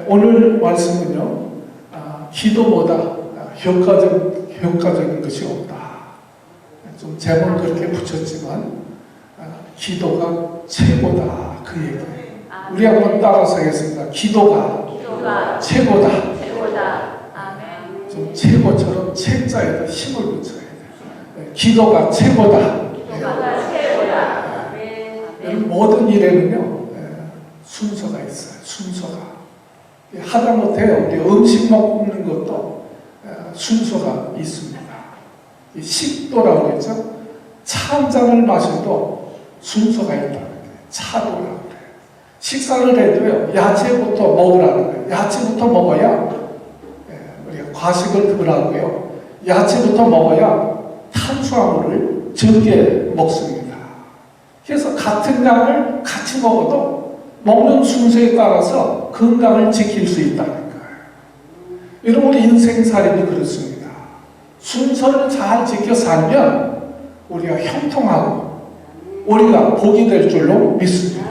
오늘 말씀은요, 기도보다 효과적인 것이 없다. 좀 제목은 그렇게 붙였지만, 기도가 최고다. 그 얘기. 우리 한번 따라서 하겠습니다. 기도가 최고다. 아멘. 좀 최고처럼 책자에다 힘을 붙여야 돼요. 기도가 최고다. 여러분, 모든 일에는요, 순서가 있어요. 순서가. 하다못해 우리 음식만 굽는 것도 순서가 있습니다. 식도라고 했죠. 차 한 잔을 마셔도 순서가 있다는 거예요. 차도라고 그래요. 식사를 해도요, 야채부터 먹으라는 거예요. 야채부터 먹어야 우리가 과식을 덜 하고요, 야채부터 먹어야 탄수화물을 적게 먹습니다. 그래서 같은 양을 같이 먹어도 먹는 순서에 따라서 건강을 지킬 수 있다는 거예요. 여러분, 우리 인생살이도 그렇습니다. 순서를 잘 지켜 살면 우리가 형통하고 우리가 복이 될 줄로 믿습니다.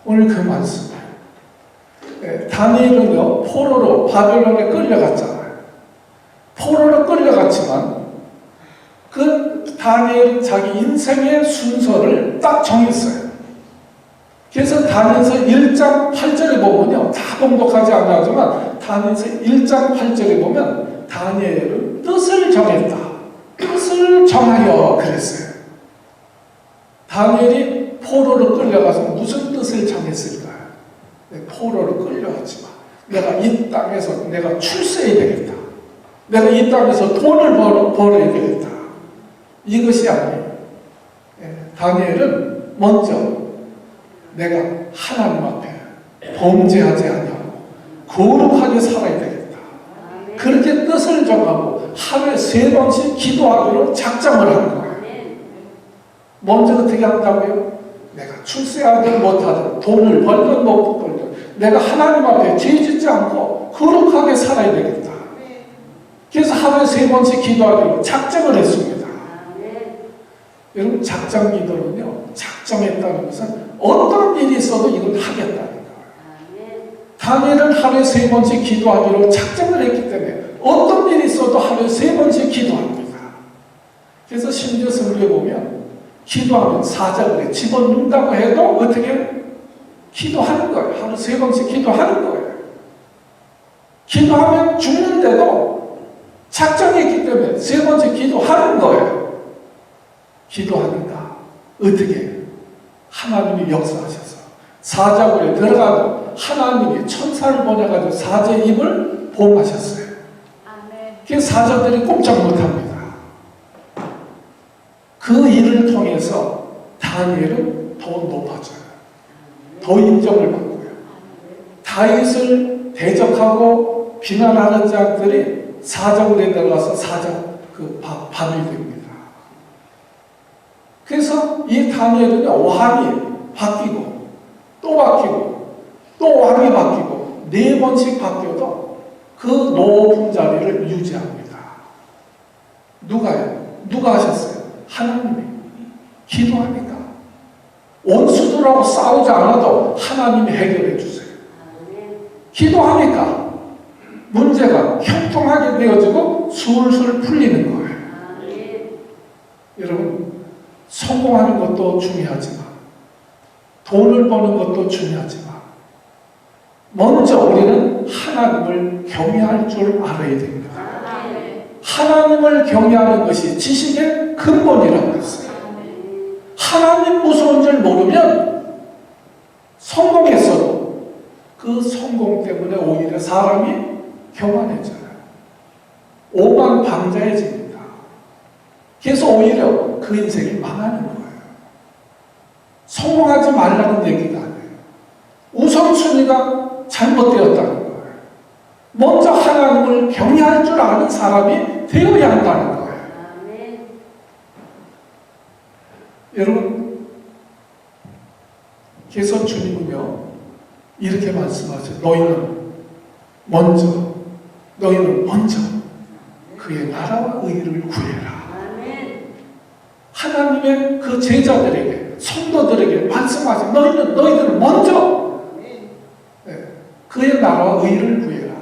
오늘 그 말씀. 다니엘은요, 포로로 바벨론에 끌려갔잖아요. 포로로 끌려갔지만 그 다니엘은 자기 인생의 순서를 딱 정했어요. 그래서 다니엘서 1장 8절에 보면요, 다 봉독하지 않았지만 다니엘서 1장 8절에 보면 다니엘은 뜻을 정했다. 뜻을 정하여 그랬어요. 다니엘이 포로로 끌려가서 무슨 뜻을 정했을까요? 포로로 끌려갔지만 내가 이 땅에서 내가 출세해야 되겠다. 내가 이 땅에서 돈을 벌어야 되겠다. 이것이 아니에요. 다니엘은 먼저 내가 하나님 앞에 범죄하지 않냐고 거룩하게 살아야 되겠다. 그렇게 뜻을 정하고 하루에 3번씩 기도하기로 작정을 한 거예요. 먼저 어떻게 한다고요? 내가 출세하든 못하든 돈을 벌든 못 벌든 내가 하나님 앞에 죄 짓지 않고 거룩하게 살아야 되겠다. 그래서 하루에 3번씩 기도하기로 작정을 했습니다. 여러분, 작정 기도는요, 작정했다는 것은 어떤 일이 있어도 이건 하겠다는 거예요. 다니엘은 하루에 3번씩 기도하기로 작정을 했기 때문에 어떤 일이 있어도 하루에 3번씩 기도합니다. 그래서 심지어 성경에 보면 기도하면 사자굴에 집어넣는다고 해도 어떻게 기도하는 거예요. 하루 3번씩 기도하는 거예요. 기도하면 죽는데도 작정했기 때문에 3번씩 기도하는 거예요. 기도하니까 어떻게 하나님이 역사하셔서 사자굴에 들어가도 하나님이 천사를 보내가지고 사자의 입을 보호하셨어요. 그래서 사자들이 꼼짝 못합니다. 그 일을 통해서 다니엘은 더 높아져요. 더 인정을 받고요. 다윗을 대적하고 비난하는 자들이 사자굴에 들어가서 밤이 됩니다. 그래서 이 다니엘은 왕이 바뀌고 또 바뀌고 또 왕이 바뀌고 4번씩 바뀌어도 그 높은 자리를 유지합니다. 누가요? 누가 하셨어요? 하나님이. 기도하니까. 원수들하고 싸우지 않아도 하나님이 해결해 주세요. 기도하니까 문제가 형통하게 되어지고 술술 풀리는 거예요. 여러분, 성공하는 것도 중요하지만 돈을 버는 것도 중요하지만 먼저 우리는 하나님을 경외할 줄 알아야 됩니다. 하나님을 경외하는 것이 지식의 근본이라고 했어요. 하나님 무서운 줄 모르면 성공했어도 그 성공 때문에 오히려 사람이 교만해져요. 오만방자해집니다. 그래서 오히려 그 인생이 망하는 거예요. 성공하지 말라는 얘기가 아니에요. 우선순위가 잘못되었다는 거예요. 먼저 하나님을 경외할 줄 아는 사람이 되어야 한다는 거예요. 여러분, 그래서 주님은요, 이렇게 말씀하세요. 너희는 먼저 그의 나라와 의를 구해라. 하나님의 그 제자들에게, 성도들에게 말씀하세요. 너희들은 먼저 그의 나라와 의를 구해라.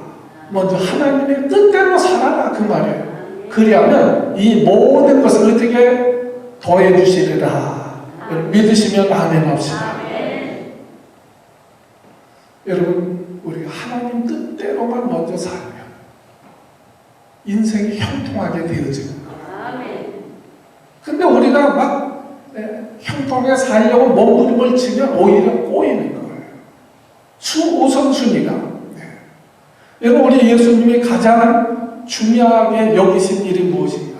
먼저 하나님의 뜻대로 살아라 그 말이에요. 그리하면 이 모든 것을 어떻게 더해 주시리라. 믿으시면 아멘 합시다. 여러분, 우리가 하나님 뜻대로만 먼저 살면 인생이 형통하게 되어지는 거예요. 근데 우리가 막 형통하게 살려고 몸부림을 치면 오히려 꼬이는 거예요. 우선순위가. 여러분, 우리 예수님이 가장 중요하게 여기신 일이 무엇인가?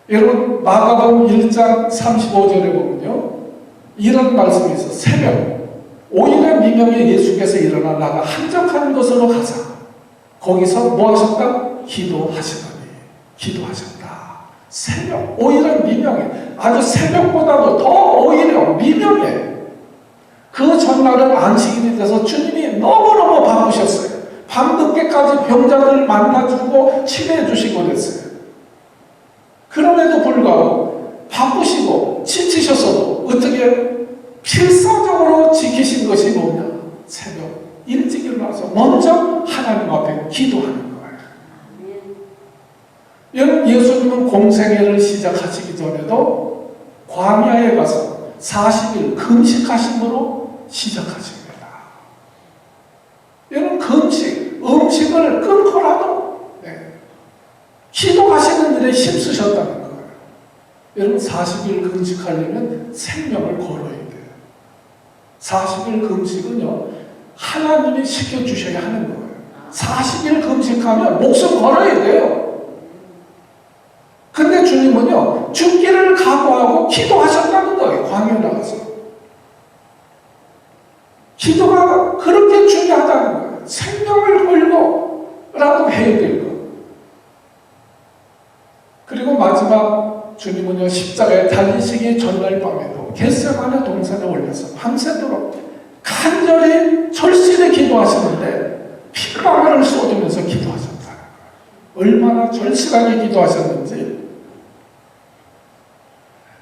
여러분, 마가복음 1장 35절에 보면요, 이런 말씀이 있어요. 새벽 오히려 미명에 예수께서 일어나 나가 한적한 곳으로 가자. 거기서 뭐 하셨다? 기도하셨다. 새벽, 오히려 미명에, 아주 새벽보다도 더 오히려 미명에. 그 전날은 안식일이 돼서 주님이 너무너무 바쁘셨어요. 밤늦게까지 병자들을 만나주고 치료해 주시고 그랬어요. 그럼에도 불구하고 바쁘시고 지치셨어도 어떻게 필사적으로 지키신 것이 뭐냐? 새벽 일찍 일어나서 먼저 하나님 앞에 기도하는 거예요. 여러분, 예수님은 공생애를 시작하시기 전에도 광야에 가서 40일 금식하심으로 시작하십니다. 여러분, 음식을 끊고라도 기도하시는 일에 힘쓰셨다는 거예요. 여러분, 40일 금식하려면 생명을 걸어야 돼요. 40일 금식은요, 하나님이 시켜주셔야 하는 거예요. 40일 금식하면 목숨 걸어야 돼요. 근데 주님은요, 죽기를 각오하고 기도하셨다는 거예요. 광야에 나가서. 기도가 그렇게 중요하다는 거예요. 생명을 걸고라도 해야 될 것. 그리고 마지막 주님은요, 십자가에 달리시기 전날 밤에도 겟세마네 동산에 올려서 밤새도록 간절히 절실히 기도하시는데 핏방울을 쏟으면서 기도하셨다는 거예요. 얼마나 절실하게 기도하셨는지.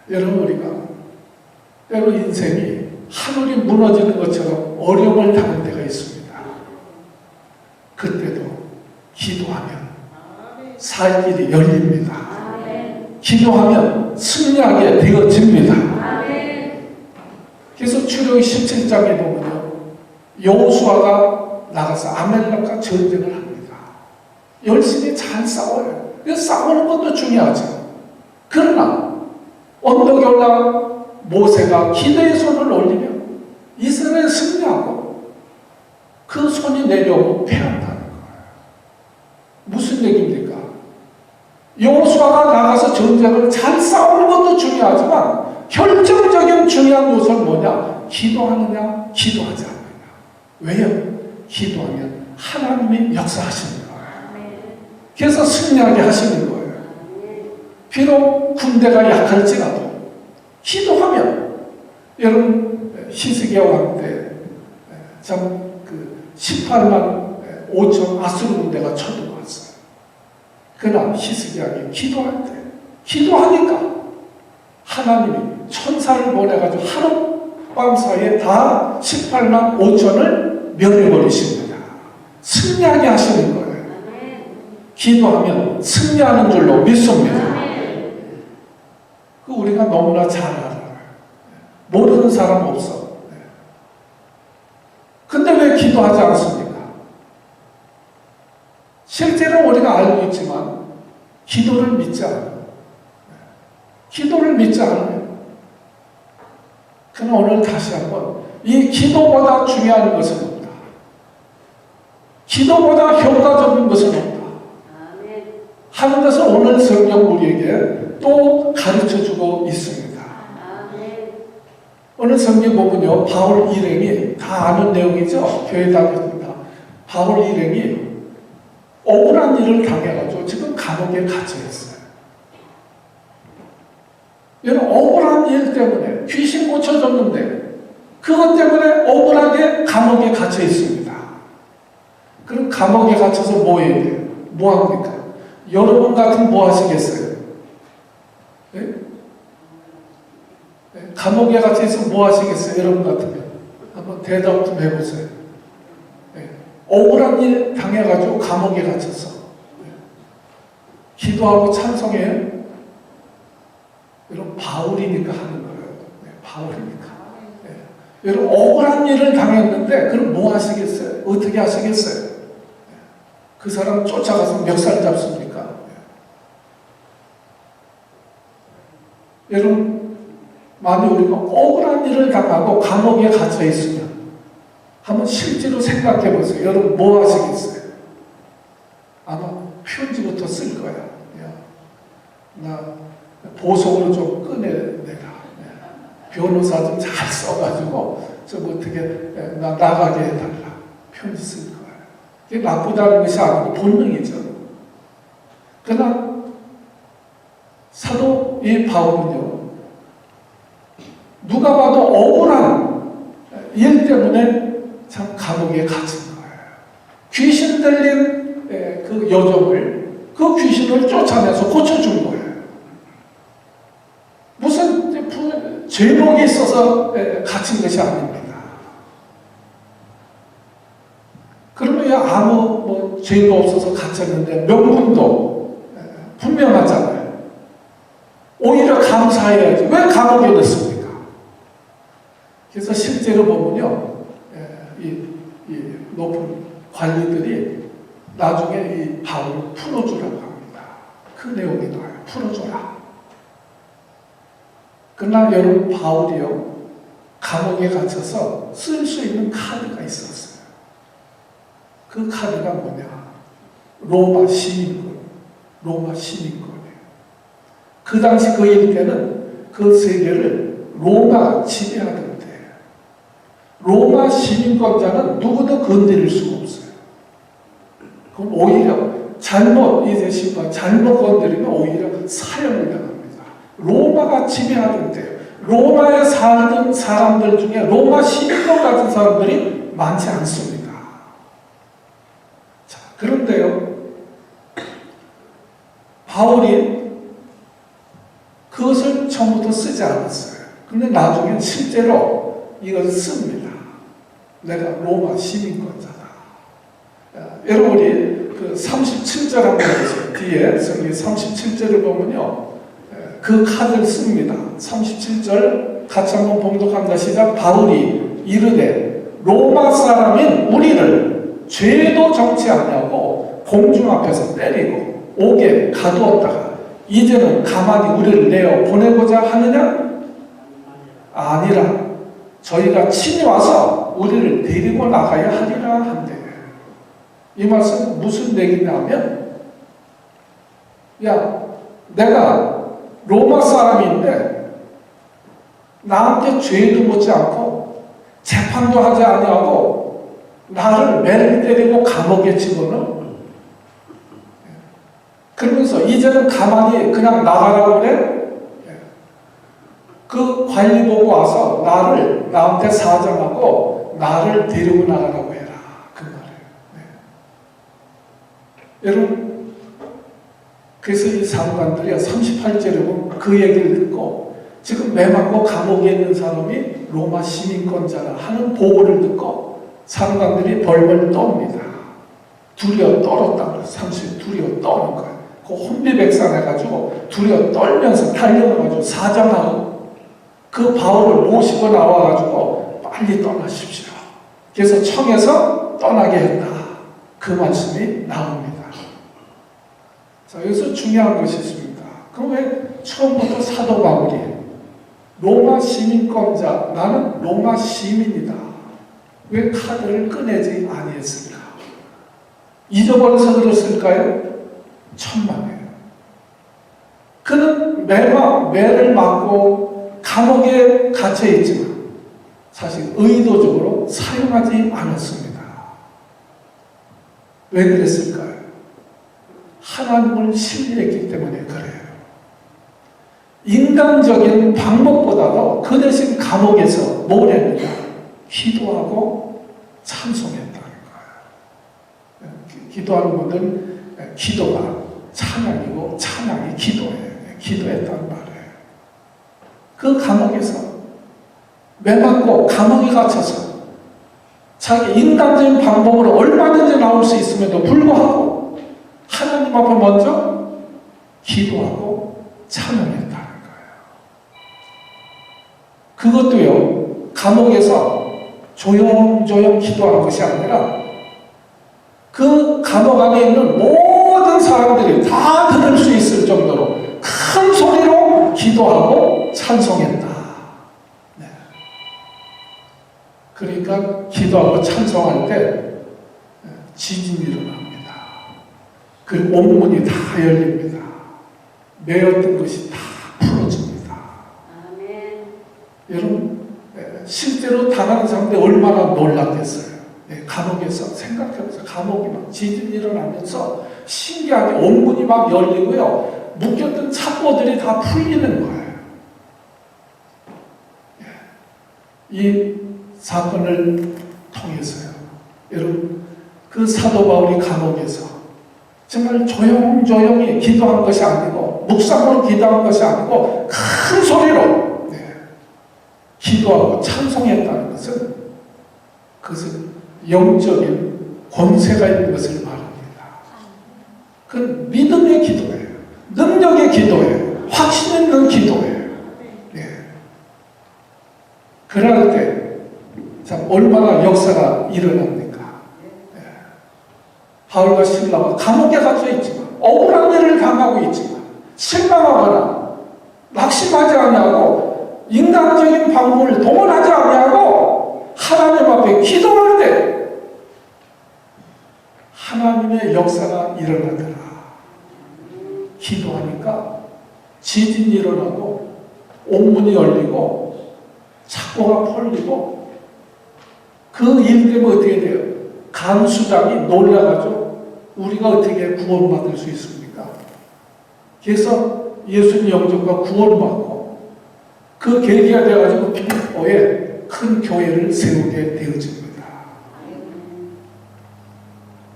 여러분, 우리가 때로 인생이 하늘이 무너지는 것처럼 어려움을 당할 때가 있습니다. 그때도 기도하면 살 길이 열립니다. 기도하면 승리하게 되어집니다. 그래서 출애굽기 17장에 보면요, 여호수아가 나가서 아말렉과 전쟁을 합니다. 열심히 잘 싸워요. 싸우는 것도 중요하죠. 그러나 언덕에 올라 모세가 기도의 손을 올리면 이스라엘 승리하고 그 손이 내려오면 패한다는 거예요. 무슨 얘기입니까? 여호수아가 나가서 전쟁을 잘 싸우는 것도 중요하지만 결정적인 중요한 요소는 뭐냐? 기도하느냐, 기도하지 않느냐. 왜요? 기도하면 하나님이 역사하시는 거예요. 그래서 승리하게 하시는 거예요. 비록 군대가 약할지라도 기도하면, 여러분, 히스기야 왕 때 참 그 18만 5천 아수르 군대가 쳐들어왔어요. 그러나 히스기야가 기도할 때, 기도하니까 하나님이 천사를 보내가지고 하룻밤 사이에 다 18만 5천을 멸해버리십니다. 승리하게 하시는 거예요. 기도하면 승리하는 줄로 믿습니다. 그 우리가 너무나 잘 알아요. 모르는 사람 없어. 근데 왜 기도하지 않습니까? 실제로 우리가 알고 있지만 기도를 믿지 않아요. 기도를 믿지 않아요. 그러나 오늘 다시 한번 이 기도보다 중요한 것은 없다. 기도보다 효과적인 것은 없다. 하는 것을 오늘 성경 우리에게 또 가르쳐주고 있습니다. 오늘 성경 보면요, 바울 일행이 다 아는 내용이죠. 교회 다녔습니다. 바울 일행이 억울한 일을 당해가지고 지금 감옥에 갇혀 있어요. 여러분, 억울한 일 때문에 귀신 고쳐줬는데 그것 때문에 억울하게 감옥에 갇혀 있습니다. 그럼 감옥에 갇혀서 뭐 해야 돼요? 뭐 합니까? 여러분 같으면 뭐 하시겠어요? 네? 네? 감옥에 갇혀서 뭐 하시겠어요? 여러분 같으면 한번 대답 좀 해보세요. 억울한 일 당해가지고 감옥에 갇혔어. 기도하고 찬송해요. 여러분 바울이니까 하는 거예요. 바울이니까. 여러분 억울한 일을 당했는데 그럼 뭐 하시겠어요? 어떻게 하시겠어요? 그 사람 쫓아가서 멱살 잡습니까? 여러분 만약 우리가 억울한 일을 당하고 감옥에 갇혀 있으면 한번 실제로 생각해 보세요. 여러분 뭐 하시겠어요? 아마 편지부터 쓸 거야. 야, 나 보석으로 좀 꺼내내라. 변호사 좀 잘 써가지고 좀 어떻게 나 나가게 해달라. 편지 쓸 거야. 이게 나쁘다는 것이 아니고 본능이죠. 그러나 사도 이 바울은요, 누가 봐도 억울한 일 때문에 참 감옥에 갇힌 거예요. 귀신 들린 그 여종을, 그 귀신을 쫓아내서 고쳐준 거예요. 무슨 죄목이 있어서 갇힌 것이 아닙니다. 그러면 아무 뭐 죄가 없어서 갇혔는데 명분도 분명하잖아요. 오히려 감사해야지. 왜 감옥에 넣습니까? 그래서 실제로 보면요, 이 높은 관리들이 나중에 이 바울을 풀어주라고 합니다. 그 내용이 나와요. 풀어줘라. 그러나 여러분 바울이요, 감옥에 갇혀서 쓸 수 있는 카드가 있었어요. 그 카드가 뭐냐? 로마 시민권. 로마 시민권이에요. 그 당시 그 일대는 그 세계를 로마가 지배하던 때예요. 로마 시민권자는 누구도 건드릴 수가 없어요. 그럼 오히려 잘못 건드리면 오히려 사형을 당합니다. 로마가 지배하던 때 로마에 살던 사람들 중에 로마 시민권 같은 사람들이 많지 않습니다. 자, 그런데요, 바울이 그것을 처음부터 쓰지 않았어요. 근데 나중에 실제로 이것을 씁니다. 내가 로마 시민권자다. 여러분이 그 37절 한번 보세요. 뒤에 성경 37절을 보면요, 그 카드를 씁니다. 37절 같이 한번 봉독합니다. 시작. 바울이 이르되 로마 사람인 우리를 죄도 정치 아니하고 공중 앞에서 때리고 옥에 가두었다가 이제는 가만히 우리를 내어 보내고자 하느냐? 아니라 저희가 친히 와서 우리를 데리고 나가야 하리라 한대. 이 말씀은 무슨 얘기냐면, 야, 내가 로마 사람인데 나한테 죄도 묻지 않고 재판도 하지 아니하고 나를 매를 때리고 감옥에 집어넣어. 그러면서 이제는 가만히 그냥 나가라고 그래? 그 관리 보고 와서 나한테 사정하고 나를 데리고 나가라고 해라. 그 말이에요. 네. 여러분, 그래서 이 사무관들이 38절에 보면 그 얘기를 듣고 지금 매 맞고 감옥에 있는 사람이 로마 시민권자라 하는 보고를 듣고 사무관들이 벌벌 떱니다. 두려워 떨었다고 해서 30 두려워 떠는 거예요. 그 혼비백산해가지고 두려워 떨면서 달려가가지고 사정하고 그 바울을 모시고 나와가지고 빨리 떠나십시오. 그래서 청에서 떠나게 했다. 그 말씀이 나옵니다. 자, 여기서 중요한 것이 있습니다. 그럼 왜 처음부터 사도 바울이 로마 시민권자, 나는 로마 시민이다, 왜 카드를 꺼내지 아니했을까? 잊어버려서 그랬을까요? 천만에요. 그는 매를 맞고 감옥에 갇혀 있지만 사실 의도적으로 사용하지 않았습니다. 왜 그랬을까요? 하나님을 신뢰했기 때문에 그래요. 인간적인 방법보다도 그 대신 감옥에서 뭘 했느냐? 기도하고 찬송했다는 거예요. 기도하는 분들은 기도가 찬양이고 찬양이 기도예요. 기도했다는 말이에요. 그 감옥에서 매맞고 감옥에 갇혀서 자기 인간적인 방법으로 얼마든지 나올 수 있음에도 불구하고 하나님 앞에 먼저 기도하고 찬양했다는 거예요. 그것도요, 감옥에서 조용조용 기도하는 것이 아니라 그 감옥 안에 있는 모든 사람들이 다 들을 수 있을 정도로 큰 소리로 기도하고 찬송했다. 네. 그러니까 기도하고 찬송할 때 지진이 일어납니다. 그 온문이 다 열립니다. 메었던 것이 다 풀어집니다. 아멘. 여러분, 실제로 당하는 사람들이 얼마나 놀랐겠어요. 감옥에서 생각해보세요. 감옥이 막 지진이 일어나면서 신기하게 온문이 막 열리고요. 묶였던 첩보들이 다 풀리는 거예요. 이 사건을 통해서요. 여러분, 그 사도 바울이 감옥에서 정말 조용조용히 기도한 것이 아니고 묵상으로 기도한 것이 아니고 큰 소리로 기도하고 찬송했다는 것은 그것은 영적인 권세가 있는 것을 말합니다. 그 믿음의 기도예요. 능력의 기도예요. 확신 있는 기도예요. 네. 그럴 때 참 얼마나 역사가 일어납니까? 네. 바울과 실라가 감옥에 갇혀 있지만 억울한 일을 당하고 있지만 실망하거나 낙심하지 아니하고 인간적인 방법을 동원하지 아니하고 하나님 앞에 기도할 때 하나님의 역사가 일어나더라. 기도하니까 지진이 일어나고 온문이 열리고 착고가 풀리고 그 일 때문에 어떻게 돼요? 간수장이 놀라가지고 우리가 어떻게 구원받을 수 있습니까? 그래서 예수님 영접과 구원받고 그 계기가 되어가지고 빌립보에 큰 교회를 세우게 되어집니다.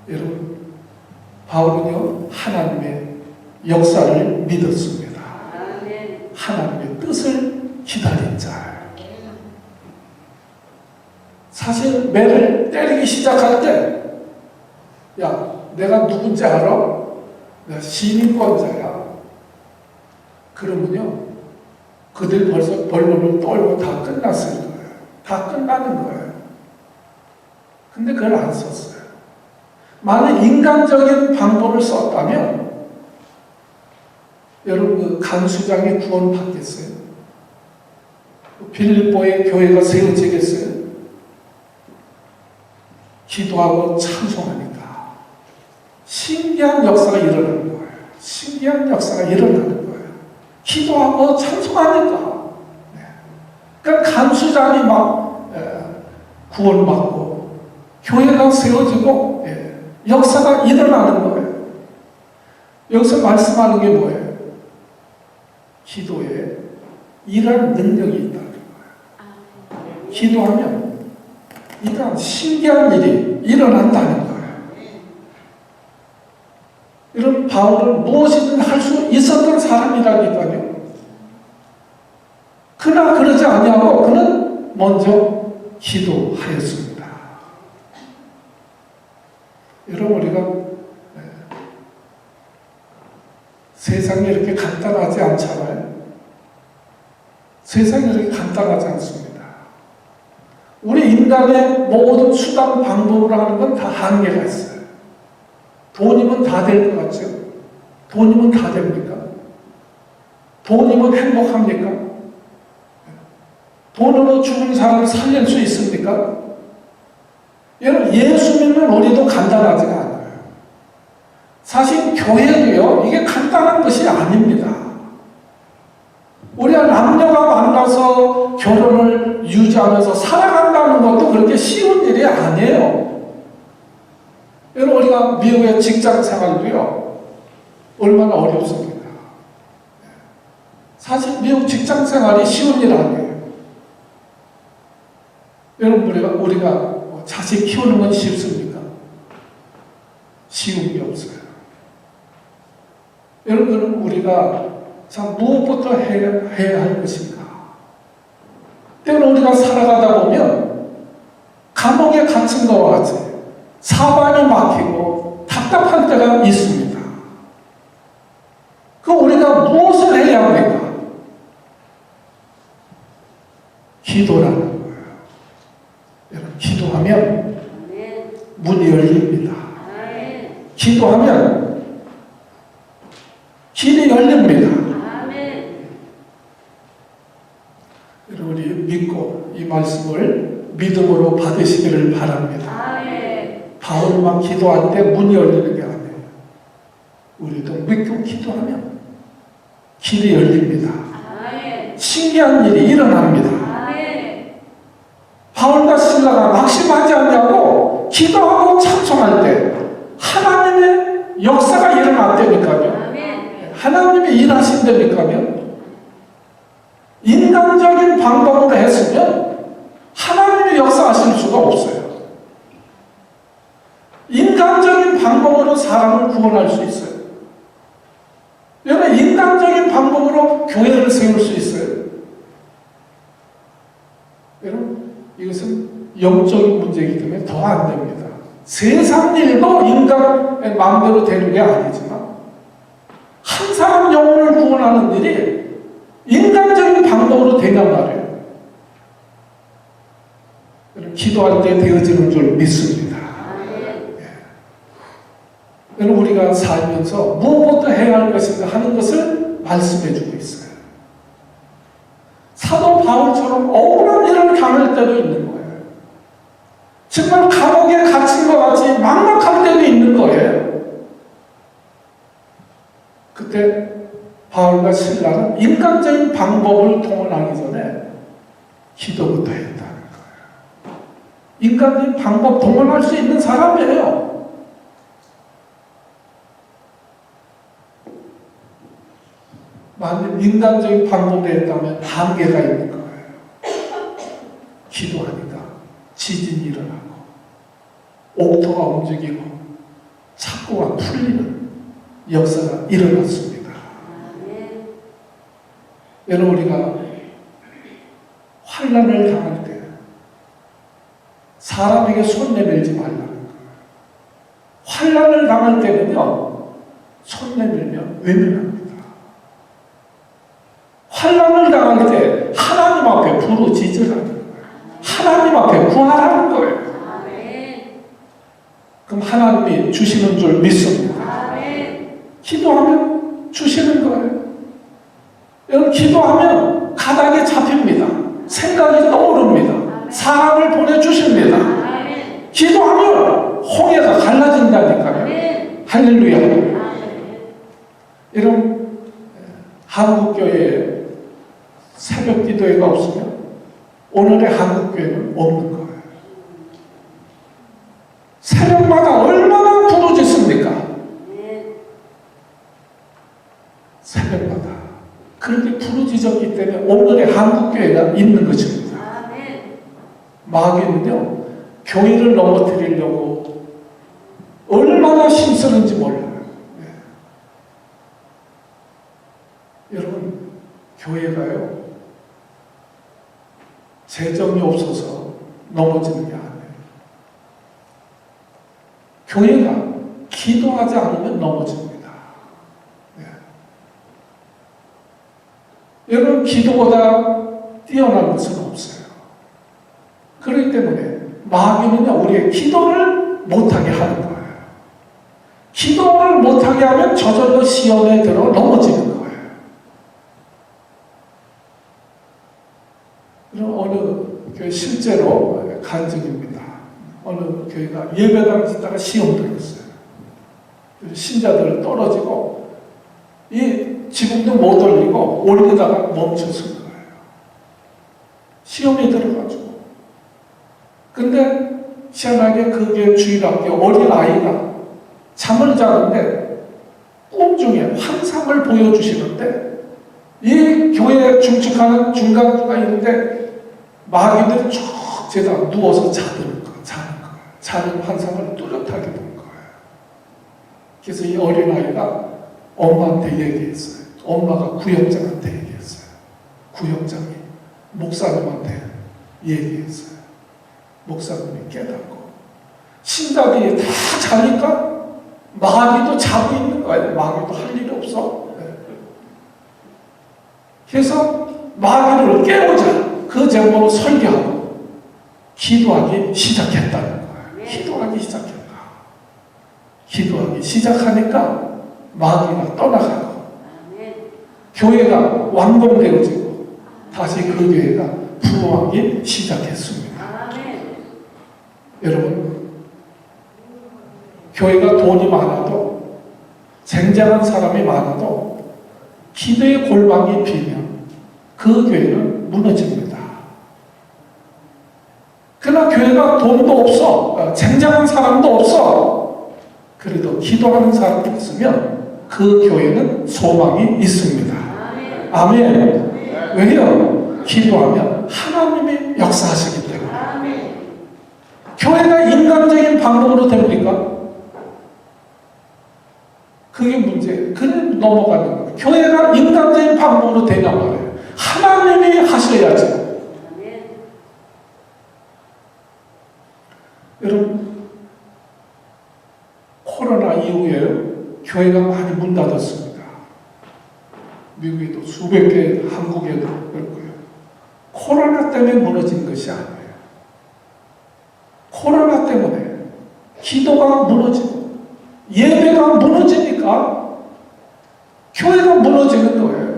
여러분, 바울은요, 하나님의 역사를 믿었습니다. 하나님의 뜻을 기다린 자예요. 사실 매를 때리기 시작할 때, 야, 내가 누군지 알아? 내가 시민권자야. 그러면요, 그들 벌써 벌금을 떨고 다 끝났을 거예요. 다 끝나는 거예요. 근데 그걸 안 썼어요. 만약 인간적인 방법을 썼다면 여러분 그 간수장이 구원받겠어요? 빌립보의 교회가 세워지겠어요? 기도하고 찬송하니까 신기한 역사가 일어나는 거예요. 신기한 역사가 일어나는 거예요. 기도하고 찬송하니까. 그러니까 간수장이 막 구원받고 교회가 세워지고 역사가 일어나는 거예요. 여기서 말씀하는 게 뭐예요? 기도에 이러한 능력이 있다는 거예요. 기도하면 이러한 신기한 일이 일어난다는 거예요. 이런 바울은 무엇이든 할 수 있었던 사람이라니까요. 그러나 그러지 아니하고 그는 먼저 기도하였습니다. 여러분, 우리가 세상이 이렇게 간단하지 않잖아요. 세상이 이렇게 간단하지 않습니다. 우리 인간의 모든 수단 방법으로 하는 건 다 한계가 있어요. 돈이면 다 될 것 같죠? 돈이면 다 됩니까? 돈이면 행복합니까? 돈으로 죽은 사람을 살릴 수 있습니까? 여러분, 예수 믿는 우리도 간단하지가 않아요. 사실 교회도요, 이게 간단한 것이 아닙니다. 우리가 남녀가 만나서 결혼을 유지하면서 살아간다는 것도 그렇게 쉬운 일이 아니에요. 여러분, 우리가 미국의 직장 생활도요, 얼마나 어렵습니까? 사실 미국 직장 생활이 쉬운 일 아니에요. 여러분, 우리가 자식 키우는 건 쉽습니까? 쉬운 게 없어요. 여러분, 우리가 참 무엇부터 해야 할 것인가? 때로 우리가 살아가다 보면 감옥에 갇힌 것과 같이 사방이 막히고 답답한 때가 있습니다. 그 우리가 무엇을 해야 합니까? 기도라는 거예요. 여러분, 기도하면 문이 열립니다. 기도하면 길이 열립니다. 여러분, 우리 믿고 이 말씀을 믿음으로 받으시기를 바랍니다. 바울만 기도할 때 문이 열리는 게 아니에요. 우리도 믿고 기도하면 길이 열립니다. 신기한 일이 일어납니다. 바울과 실라가 낙심하지 않냐고 기도하고 찬송할 때 하나님의 역사가 일어났다니까요. 하나님이 일하신다니까요. 인간적인 방법으로 했으면 하나님이 역사하실 수가 없어요. 인간적인 방법으로 사람을 구원할 수 있어요. 여러분, 인간적인 방법으로 교회를 세울 수 있어요. 여러분, 이것은 영적인 문제이기 때문에 더 안 됩니다. 세상 일도 인간의 마음대로 되는 게 아니지만 한 사람 영혼을 구원하는 일이 인간적인 방법으로 되냔 말이에요. 기도할 때 되어지는 줄 믿습니다. 여러분, 우리가 살면서 무엇부터 해야 할 것인가 하는 것을 말씀해 주고 있어요. 사도 바울처럼 억울한 일을 당할 때도 있는 거예요. 정말 감옥에 갇힌 것 같이 막막할 때도 있는 거예요. 그때 바울과 실라는 인간적인 방법을 동원하기 전에 기도부터 했다는 거예요. 인간적인 방법 동원할 수 있는 사람이에요. 만약 인간적인 방법을 했다면 한계가 있는 거예요. 기도하니까 지진이 일어나고 옥토가 움직이고 착고가 풀리는 역사가 일어났습니다. 여러분, 우리가 환난을 당할 때 사람에게 손 내밀지 말라는 거예요. 환난을 당할 때는요, 손 내밀면 외면합니다. 환난을 당할 때 하나님 앞에 부르짖으라는 거예요. 하나님 앞에 구하라는 거예요. 그럼 하나님이 주시는 줄 믿습니다. 기도하면 주시는 거예요. 여러분, 기도하면 가닥이 잡힙니다. 생각이 떠오릅니다. 사람을 보내주십니다. 기도하면 홍해가 갈라진다니까요. 할렐루야. 여러분, 한국교회에 새벽 기도회가 없으면 오늘의 한국교회는 없는 거예요. 새벽마다 얼마나 부르짖습니까? 새벽마다 그렇게 부르짖었기 때문에 오늘의 한국교회가 있는 것입니다. 마귀는요, 교회를 넘어뜨리려고 얼마나 힘쓰는지 몰라요. 여러분, 교회가요, 재정이 없어서 넘어지는 게 아니에요. 교회가 기도하지 않으면 넘어집니다. 네. 여러분, 기도보다 뛰어난 것은 없어요. 그렇기 때문에 마귀는요, 우리의 기도를 못하게 하는 거예요. 기도를 못하게 하면 저절로 시험에 들어 넘어지는 거예요. 어느 교회 실제로 간증입니다. 어느 교회가 예배당을 짓다가 시험 들었어요. 신자들 떨어지고 이 지붕도 못 올리고 올리다가 멈췄을 거예요. 시험에 들어가지고. 근데 희한하게 그게 주일학교 어린 아이가 잠을 자는데 꿈 중에 환상을 보여주시는데 이 교회에 중축하는 중간중간 있는데 마귀들이 쭉 제가 누워서 자는 거예요. 자는 환상을 뚜렷하게 본 거예요. 그래서 이 어린아이가 엄마한테 얘기했어요. 엄마가 구역장한테 얘기했어요. 구역장이 목사님한테 얘기했어요. 목사님이 깨닫고 신자들이 다 자니까 마귀도 자고 있는 거예요. 마귀도 할 일이 없어. 그래서 마귀를 깨우자 그 제목으로 설교하고 기도하기 시작했다는 거예요. 기도하기 시작했다. 기도하기 시작하니까 마귀가 떠나가고 교회가 완공되어지고 다시 그 교회가 부흥하기 시작했습니다. 여러분, 교회가 돈이 많아도 쟁쟁한 사람이 많아도 기도의 골방이 비면 그 교회는 무너집니다. 그러나 교회가 돈도 없어, 쟁쟁한 사람도 없어. 그래도 기도하는 사람이 있으면 그 교회는 소망이 있습니다. 아멘. 왜요? 기도하면 하나님이 역사하시기 때문에. 교회가 인간적인 방법으로 됩니까? 그게 문제예요. 그냥 넘어가는 거예요. 교회가 인간적인 방법으로 되냐 말이에요. 하나님이 하셔야죠. 여러분, 코로나 이후에 교회가 많이 문 닫았습니다. 미국에도 수백 개, 한국에도 그렇고요. 코로나 때문에 무너진 것이 아니에요. 코로나 때문에 기도가 무너지고 예배가 무너지니까 교회가 무너지는 거예요.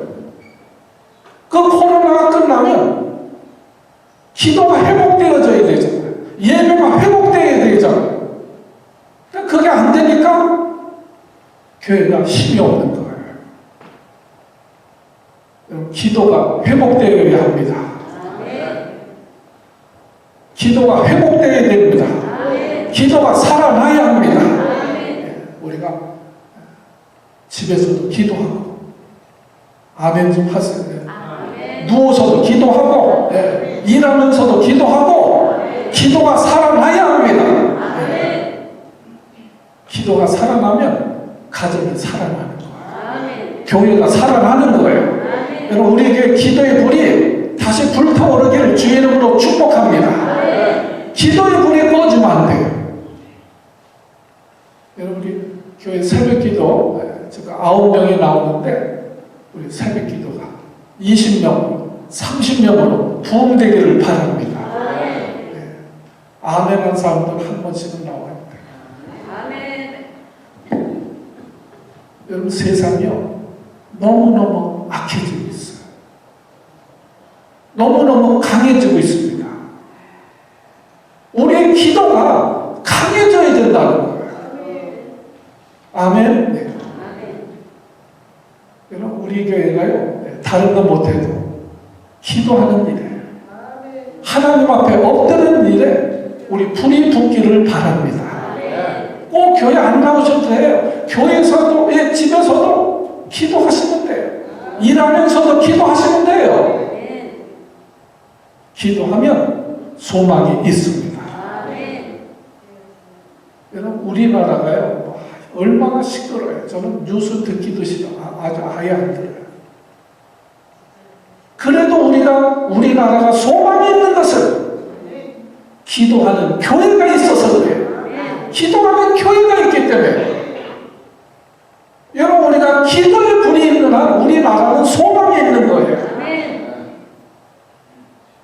그 코로나가 끝나면 기도가 회복되어져야 되잖아요. 예배가 회복되어야 되잖아요. 그게 안 되니까 교회가 힘이 없는 거예요. 기도가 회복되어야 합니다. 기도가 회복되어야 됩니다. 기도가 살아나야 합니다. 우리가 집에서도 기도하고 아멘 좀 하세요. 누워서도 기도하고 일하면서도 기도하고 기도가 살아나야 합니다. 기도가 살아나면 가정이 살아나는 거예요. 교회가 살아나는 거예요. 여러분, 우리 교회 기도의 불이 다시 불타오르기를 주의 이름으로 축복합니다. 기도의 불이 꺼지면 안 돼요. 여러분, 우리 교회 새벽 기도 제가 9명이 나오는데 우리 새벽 기도가 20명, 30명으로 부흥되기를 바랍니다. 아멘 한 사람들 한 번씩은 나와야 돼요. 여러분, 세상이요 너무너무 악해지고 있어요. 너무너무 강해지고 있습니다. 우리의 기도가 강해져야 된다는 거예요. 아멘. 네. 여러분, 우리 교회가요 다른 거 못해도 기도하는 일에 하나님 앞에 엎드리는 일에 우리 불이 붙기를 바랍니다. 꼭 교회 안 나오셔도 돼요. 교회에서도, 집에서도 기도하시면 돼요. 일하면서도 기도하시면 돼요. 기도하면 소망이 있습니다. 여러분, 우리나라가요 얼마나 시끄러워요. 저는 뉴스 듣기도 싫어. 아주 아예 안 들어요. 그래도 우리나라가 소망이 있는 것은 기도하는 교회가 있어서 그래요. 기도하는 교회가 있기 때문에. 여러분, 우리가 기도의 불이 있는 한 우리나라는 소망이 있는 거예요.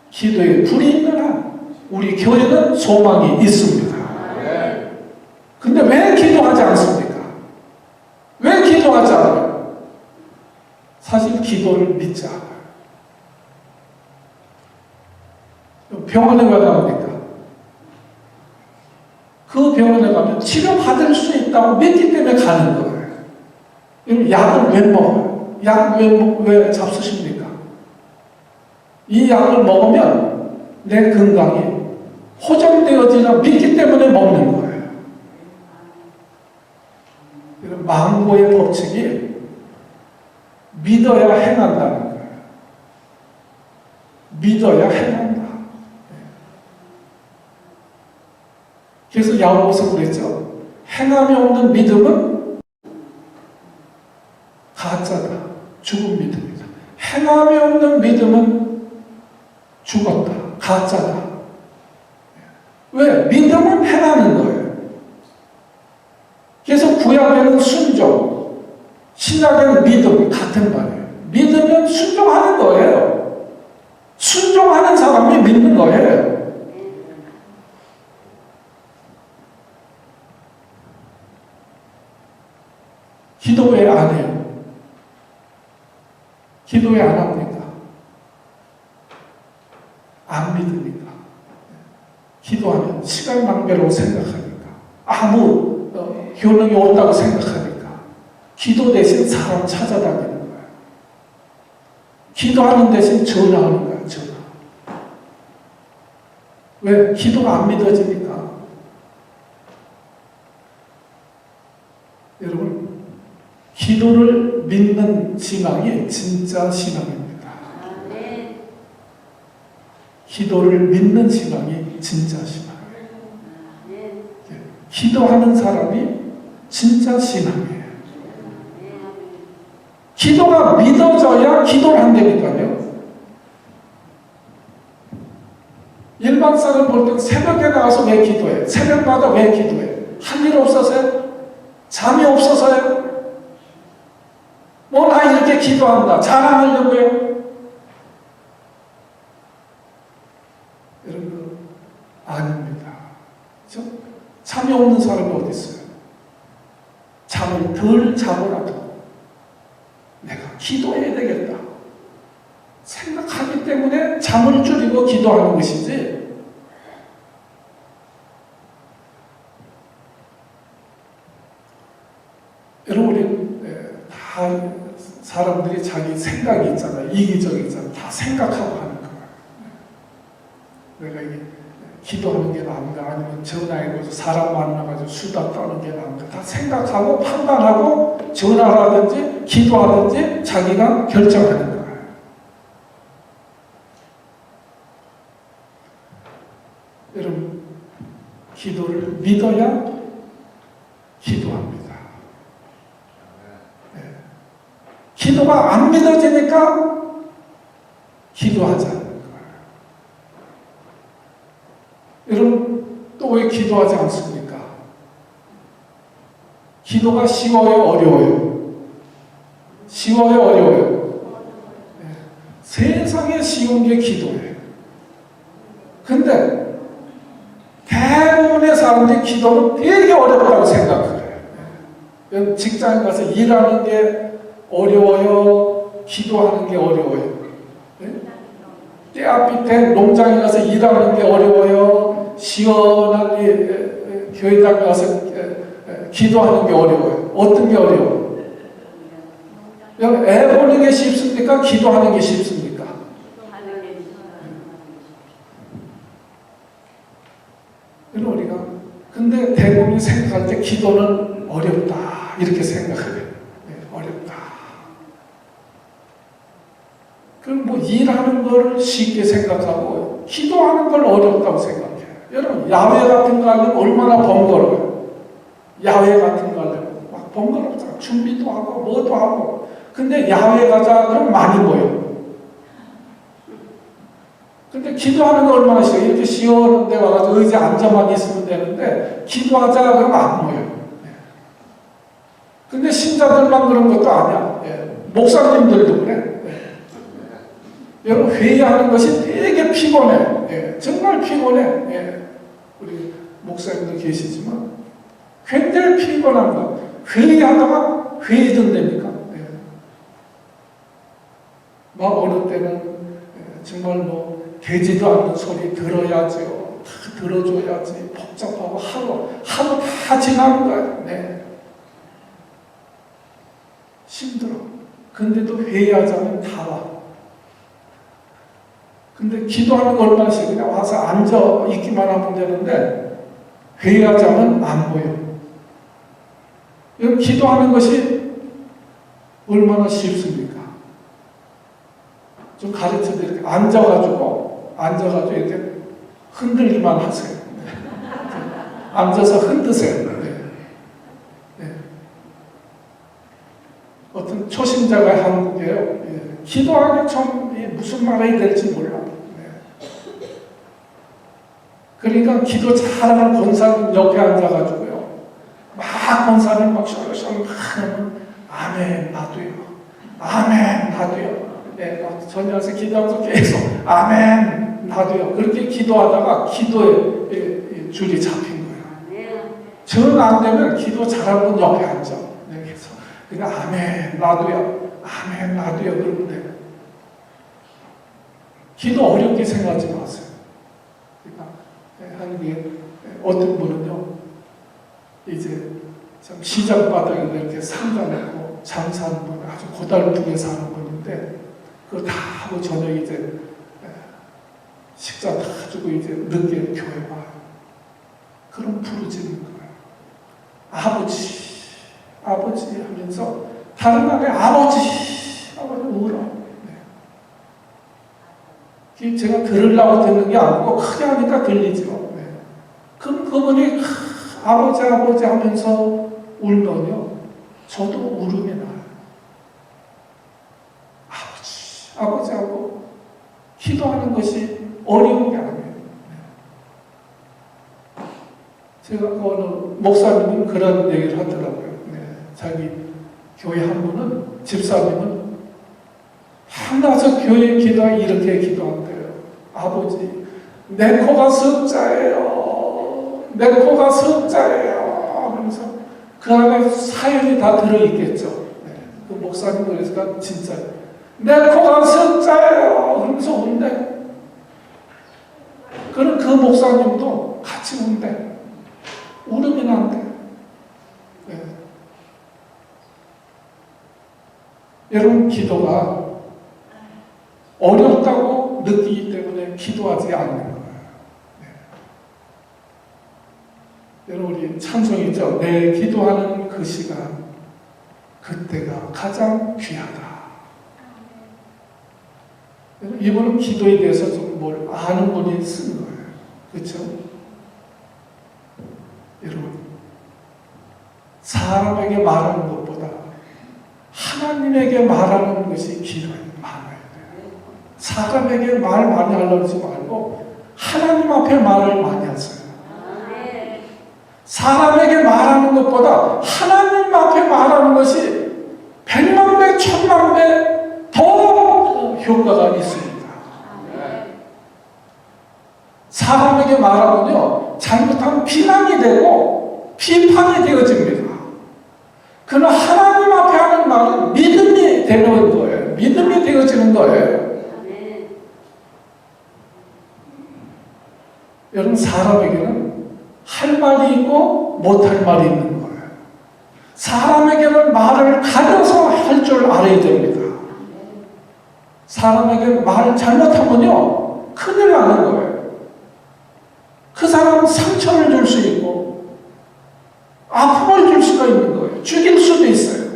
기도의 불이 있는 한 우리 교회는 소망이 있습니다. 근데 왜 기도하지 않습니까? 왜 기도하지 않아요? 사실 기도를 믿지 않아요. 병원에 왜 가니까? 그 병원에 가면 치료받을 수 있다고 믿기 때문에 가는 거예요. 약을 왜 먹어요? 약 왜 잡수십니까? 이 약을 먹으면 내 건강이 호전되어지라 믿기 때문에 먹는 거예요. 망고의 법칙이 믿어야 행한다는 거예요. 믿어야 행한다. 그래서 야고보서 그랬죠. 행함이 없는 믿음은 가짜다. 죽은 믿음이다. 행함이 없는 믿음은 죽었다. 가짜다. 왜? 믿음은 행하는 거예요. 그래서 구약에는 순종, 신약에는 믿음 같은 말이에요. 믿으면 순종하는 거예요. 순종하는 사람이 믿는 거예요. 기도 왜 안 해요? 기도 왜 안 합니까? 안 믿으니까. 기도하면 시간 낭비라고 생각하니까. 아무 효능이 없다고 생각하니까. 기도 대신 사람 찾아다니는 거예요. 기도하는 대신 전화하는 거예요. 전화. 왜? 기도가 안 믿어지니까. 여러분, 기도를 믿는 신앙이 진짜 신앙입니다. 기도를 믿는 신앙이 진짜 신앙이에요. 기도하는 사람이 진짜 신앙이에요. 기도가 믿어져야 기도를 한다니까요. 일반 사람 볼 때 새벽에 나와서 왜 기도해? 새벽마다 왜 기도해? 할 일 없어서요? 잠이 없어서요? 뭐 나 이렇게 기도한다. 자랑하려고요? 여러분, 아닙니다. 그렇죠? 잠이 없는 사람이 어디 있어요? 잠을 덜 자더라도 내가 기도해야 되겠다 생각하기 때문에 잠을 줄이고 기도하는 것이지, 여러분, 우리 다 사람들이 자기 생각이 있잖아요. 이기적이잖아요. 다 생각하고 하는 거예요. 내가 이게 기도하는 게 나은가, 아니면 전화해가지고 사람 만나가지고 수다 떠는 게 나은가, 다 생각하고 판단하고 전화하든지 기도하든지 자기가 결정하는 거예요. 여러분, 기도를 믿어야 기도합니다. 네. 기도가 안 믿어지니까 기도하지 않는 거예요. 여러분, 또 왜 기도하지 않습니까? 기도가 쉬워요, 어려워요? 쉬워요, 어려워요? 네. 세상에 쉬운 게 기도예요. 근데 대부분의 사람들이 기도는 되게 어렵다고 생각해요. 네. 직장에 가서 일하는 게 어려워요? 기도하는 게 어려워요? 네? 때 앞밑에 농장에 가서 일하는 게 어려워요? 시원한 교회당에 가서 기도하는 게 어려워요? 어떤 게 어려워요? 애 보는 게 쉽습니까? 기도하는 게 쉽습니까? 우리가 근데 대부분이 생각할 때 기도는 어렵다 이렇게 생각해요. 네, 어렵다. 그럼 뭐 일하는 걸 쉽게 생각하고 기도하는 걸 어렵다고 생각해요. 여러분, 야외 같은 거 하려면 얼마나 번거로워요. 야외 같은 거 하려면 막 번거롭잖아. 준비도 하고 뭐도 하고. 근데 야외 가자 그럼 많이 모여. 근데 기도하는 거 얼마나 쉬워. 이렇게 시원한 데 와가지고 의자에 앉아만 있으면 되는데 기도하자 그러면 안 모여요. 근데 신자들만 그런 것도 아니야. 목사님들도 그래. 여러분, 회의하는 것이 되게 피곤해. 정말 피곤해. 우리 목사님들 계시지만 굉장히 피곤한 거. 회의하다가 회의된다니까. 막 어느 때는 정말 뭐 되지도 않는 소리 들어야죠. 다 들어줘야지. 복잡하고 하루 다 지나는 거야. 네. 힘들어. 근데도 회의하자면 다 와. 근데 기도하는 거 얼마나 쉬워. 그냥 와서 앉아 있기만 하면 되는데 회의하자면 안 보여. 여러분, 기도하는 것이 얼마나 쉽습니까? 좀 가르쳐 드릴게요. 앉아가지고 이렇게 흔들기만 하세요. 앉아서 흔드세요. 네. 어떤 초심자가 한국에요. 기도하기 좀 무슨 말이 될지 몰라. 네. 그러니까 기도 잘하는 권사님 옆에 앉아가지고요. 막 권사님 막 샤르샤르 막 하면 아멘 나도요. 아멘 나도요. 네, 전혀서 기도하면서 계속 아멘 나도요. 그렇게 기도하다가 기도에 줄이 잡힌 거예요. 정 안 되면 기도 잘하는 분 옆에 앉아. 네, 그래서 그러니까 아멘 나도요. 아멘 나도요. 그러면 돼요. 기도 어렵게 생각하지 마세요. 그러니까 하는 게 어떤 분은요, 이제 참 시장 바닥에 이렇게 상가 놓고 장사하는 분, 아주 고달프게 사는 분인데, 그거 다 하고 저녁에 이제 식사 다 주고 이제 늦게 교회 와요. 그럼 부르짖는 거예요. 아버지, 아버지 하면서 다른 말에 아버지, 아버지 울어. 제가 들으려고 듣는 게 아니고 크게 하니까 들리죠. 네. 그럼 그분이 아버지 아버지 하면서 울면요, 저도 울음이 나요. 아버지 아버지 하고 기도하는 것이 어려운 게 아니에요. 네. 제가 어느 목사님은 그런 얘기를 하더라고요. 네. 자기 교회 한 분은, 집사님은 한나서 교회 기도가 이렇게 기도한대요. 아버지, 내 코가 석자예요. 내 코가 석자예요. 하면서 그 안에 사연이 다 들어있겠죠. 네. 그 목사님 그래서 진짜 내 코가 석자예요. 그러면서 운대. 그럼 그 목사님도 같이 운대. 울음이 난대. 네. 여러분, 기도가 어렵다고 느끼기 때문에 기도하지 않는 거예요. 네. 여러분, 우리 찬송이죠. 내 기도하는 그 시간, 그때가 가장 귀하다. 이분은 기도에 대해서 좀 뭘 아는 분이 쓴 거예요. 그렇죠? 여러분, 사람에게 말하는 것보다 하나님에게 말하는 것이 기도예요. 사람에게 말 많이 하려고 하지 말고 하나님 앞에 말을 많이 하세요. 사람에게 말하는 것보다 하나님 앞에 말하는 것이 100만 배, 1000만 배 더 효과가 있습니다. 사람에게 말하면요, 잘못하면 비난이 되고 비판이 되어집니다. 그러나 하나님 앞에 하는 말은 믿음이 되는 거예요. 믿음이 되어지는 거예요. 여러분, 사람에게는 할 말이 있고 못할 말이 있는 거예요. 사람에게는 말을 가려서 할 줄 알아야 됩니다. 사람에게 말을 잘못하면요, 큰일 나는 거예요. 그 사람은 상처를 줄 수 있고 아픔을 줄 수가 있는 거예요. 죽일 수도 있어요.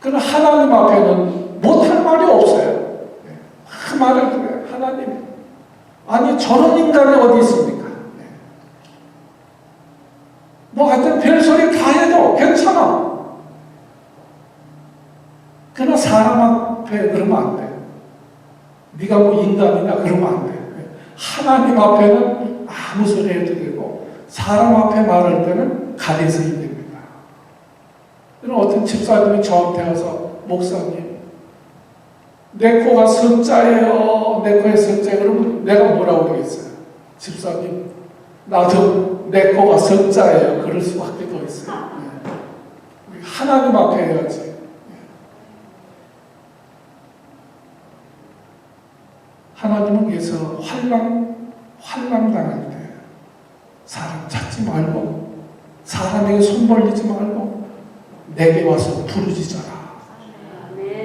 그러나 하나님 앞에는 못할 말이 없어요. 그 말을 그래요. 하나님, 아니 저런 인간이 어디 있습니까? 뭐 하여튼 별소리 다 해도 괜찮아. 그러나 사람 앞에 그러면 안 돼. 네가 뭐 인간이냐 그러면 안 돼. 하나님 앞에는 아무 소리 해도 되고 사람 앞에 말할 때는 가려서 해야 됩니다. 그럼 어떤 집사님이 저한테 와서 목사님, 내 코가 석자예요. 내 코에 석자예요. 그러면 내가 뭐라고 그러겠어요? 집사님, 나도 내 코가 석자예요. 그럴 수밖에 더 있어요. 네. 하나님 앞에 해야지. 하나님은 위해서 환난 당할 때 사람 찾지 말고 사람에게 손 벌리지 말고 내게 와서 부르짖어라.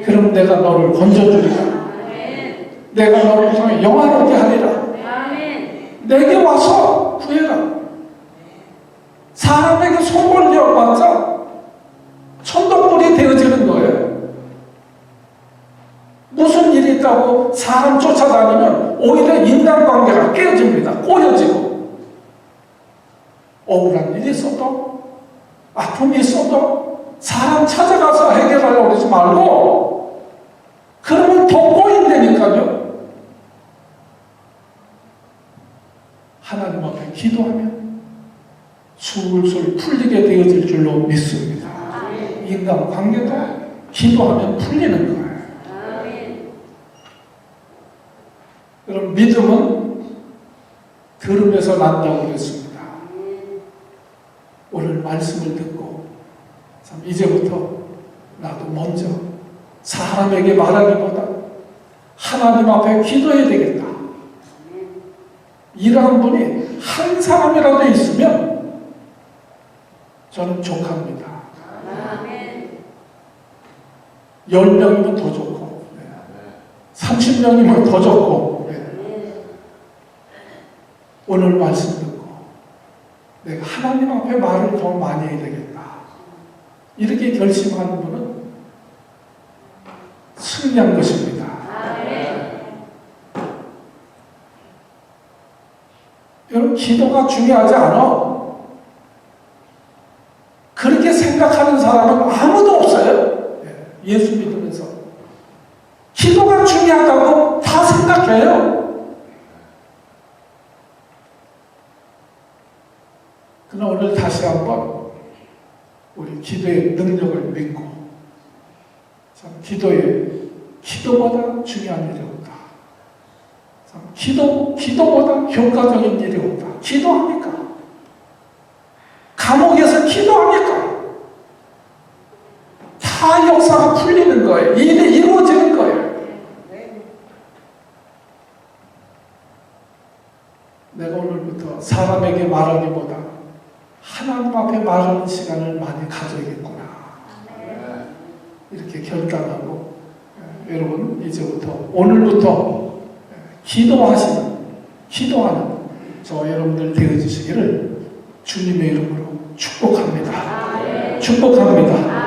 그럼 내가 너를 건져주리라. 내가 너를 통해 영화롭게 하리라. 내게 와서 구해라. 사람에게 손 벌려봤자 천덕불이 되어지는 거예요. 무슨 일이 있다고 사람 쫓아다니면 오히려 인간관계가 깨어집니다. 꼬여지고 억울한 일이 있어도 아픔이 있어도 사람 찾아가서 해결하려고 그러지 말고 그러면 더 꼬인다니까요. 기도하면 술술 풀리게 되어질 줄로 믿습니다. 인간 관계도 기도하면 풀리는 거예요. 여러분, 믿음은 들음에서 난다고 그랬습니다. 오늘 말씀을 듣고 참 이제부터 나도 먼저 사람에게 말하기보다 하나님 앞에 기도해야 되겠다. 이러한 분이 한 사람이라도 있으면 저는 족합니다. 10명이면 더 좋고 30명이면 더 좋고 오늘 말씀 듣고 내가 하나님 앞에 말을 더 많이 해야 되겠다. 이렇게 결심하는 분은 승리한 것입니다. 여러분, 기도가 중요하지 않아. 그렇게 생각하는 사람은 아무도 없어요. 예수 믿으면서 기도가 중요하다고 다 생각해요. 그러나 오늘 다시 한번 우리 기도의 능력을 믿고 참 기도보다 중요한 일이 없다. 참 기도보다 효과적인 일이 없다. 기도합니까? 감옥에서 기도합니까? 다 역사가 풀리는 거예요. 일이 이루어지는 거예요. 내가 오늘부터 사람에게 말하기보다 하나님 앞에 말하는 시간을 많이 가져야겠구나. 이렇게 결단하고 여러분, 이제부터 오늘부터 기도하는 저 여러분들 되어주시기를 주님의 이름으로 축복합니다. 축복합니다.